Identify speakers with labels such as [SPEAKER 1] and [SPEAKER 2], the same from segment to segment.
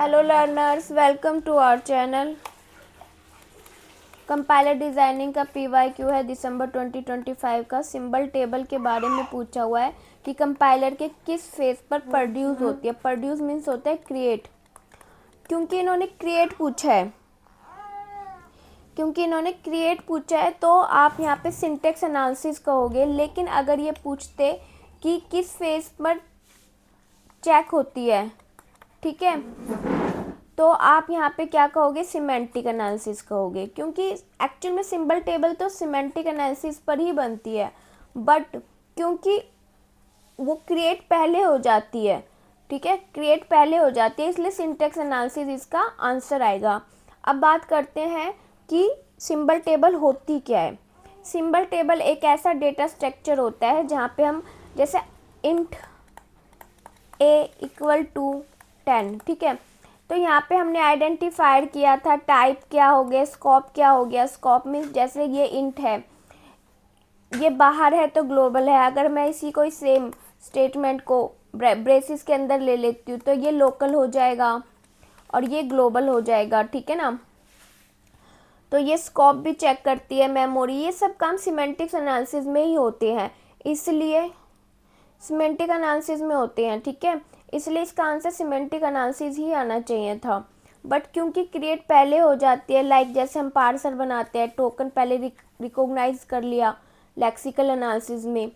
[SPEAKER 1] Hello learners, welcome to our channel. Compiler designing का PYQ है दिसंबर 2025 का। सिंबल टेबल के बारे में पूछा हुआ है कि कंपाइलर के किस फेज पर प्रोड्यूस होती है। प्रोड्यूस मीन्स होता है क्रिएट। क्योंकि इन्होंने क्रिएट पूछा है तो आप यहाँ पे सिंटेक्स एनालिसिस कहोगे। लेकिन अगर ये पूछते कि किस फेज पर चेक होती है, ठीक है, तो आप यहाँ पे क्या कहोगे, सिमेंटिक एनालिसिस कहोगे। क्योंकि एक्चुअल में सिंबल टेबल तो सिमेंटिक एनालिसिस पर ही बनती है, बट क्योंकि वो क्रिएट पहले हो जाती है, ठीक है, क्रिएट पहले हो जाती है, इसलिए सिंटेक्स एनालिसिस इसका आंसर आएगा। अब बात करते हैं कि सिंबल टेबल होती क्या है। सिंबल टेबल एक ऐसा डेटा स्ट्रक्चर होता है जहाँ पे हम जैसे इंट a इक्वल टू 10, ठीक है, तो यहाँ पे हमने आइडेंटिफायर किया था टाइप क्या हो गया, स्कोप क्या हो गया। स्कोप मीन्स जैसे ये इंट है, ये बाहर है तो ग्लोबल है। अगर मैं इसी को सेम स्टेटमेंट को ब्रेसिस के अंदर ले लेती हूँ तो ये लोकल हो जाएगा और ये ग्लोबल हो जाएगा, ठीक है ना। तो ये स्कोप भी चेक करती है, मेमोरी, ये सब काम सिमेंटिक्स एनालिसिस में ही होते हैं, इसलिए सिमेंटिक एनालिसिस में होते हैं, ठीक है, इसलिए इसका आंसर सिमेंटिक एनालिसिस ही आना चाहिए था। बट क्योंकि क्रिएट पहले हो जाती है, लाइक जैसे हम पार्सर बनाते हैं, टोकन पहले रिकॉग्नाइज कर लिया लेक्सिकल एनालिसिस में,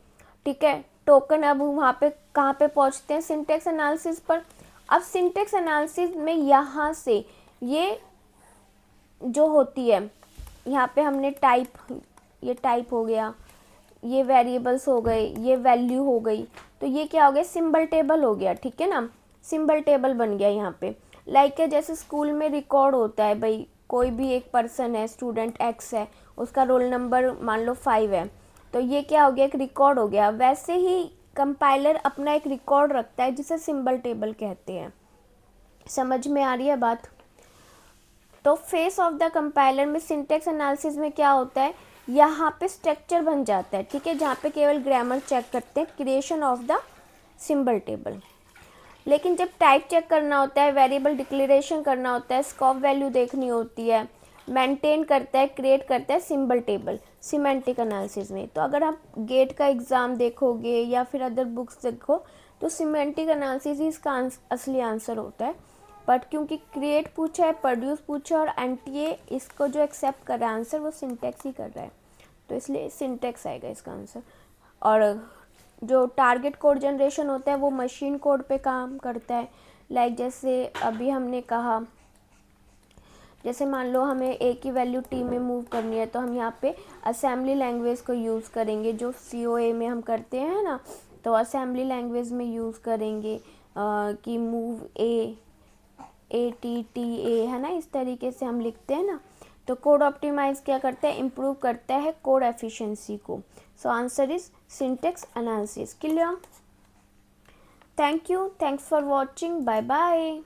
[SPEAKER 1] ठीक है, टोकन अब वहाँ पे कहाँ पे पहुँचते हैं, सिंटेक्स एनालिसिस पर। अब सिंटेक्स एनालिसिस में यहाँ से ये जो होती है, यहाँ पे हमने टाइप, ये टाइप हो गया, ये वेरिएबल्स हो गए, ये वैल्यू हो गई, तो ये क्या हो गया, सिंबल टेबल हो गया, ठीक है ना, सिंबल टेबल बन गया यहाँ पे। लाइक जैसे स्कूल में रिकॉर्ड होता है, भाई कोई भी एक पर्सन है, स्टूडेंट एक्स है, उसका रोल नंबर मान लो 5 है, तो ये क्या हो गया, एक रिकॉर्ड हो गया। वैसे ही कंपाइलर अपना एक रिकॉर्ड रखता है जिसे सिंबल टेबल कहते हैं। समझ में आ रही है बात। तो फेस ऑफ द कंपाइलर में सिंटेक्स एनालिसिस में क्या होता है, यहाँ पे स्ट्रक्चर बन जाता है, ठीक है, जहाँ पे केवल ग्रामर चेक करते हैं, creation of the symbol table. लेकिन जब टाइप चेक करना होता है, वेरिएबल डिक्लेरेशन करना होता है, स्कोप वैल्यू देखनी होती है, मेंटेन करता है, क्रिएट करता है सिंबल टेबल सिमेंटिक एनालिसिस में। तो अगर आप गेट का एग्ज़ाम देखोगे या फिर अदर बुक्स देखो तो सिमेंटिक एनालिसिस ही इसका असली आंसर होता है। बट क्योंकि क्रिएट पूछा है, प्रोड्यूस पूछा और एनटीए इसको जो एक्सेप्ट कर रहा है आंसर, वो सिंटेक्स ही कर रहा है, तो इसलिए सिंटेक्स आएगा इसका आंसर। और जो टारगेट कोड जनरेशन होता है वो मशीन कोड पे काम करता है। लाइक जैसे अभी हमने कहा, जैसे मान लो हमें ए की वैल्यू टी में मूव करनी है, तो हम यहाँ पे असेंबली लैंग्वेज को यूज़ करेंगे, जो COA में हम करते हैं ना, तो असेंबली लैंग्वेज में यूज़ करेंगे कि मूव ATTA है ना, इस तरीके से हम लिखते हैं ना। तो कोड ऑप्टिमाइज क्या करता है, इम्प्रूव करता है कोड एफिशिएंसी को। So answer is syntax analysis. Clear? Thank you, thanks for watching, bye bye.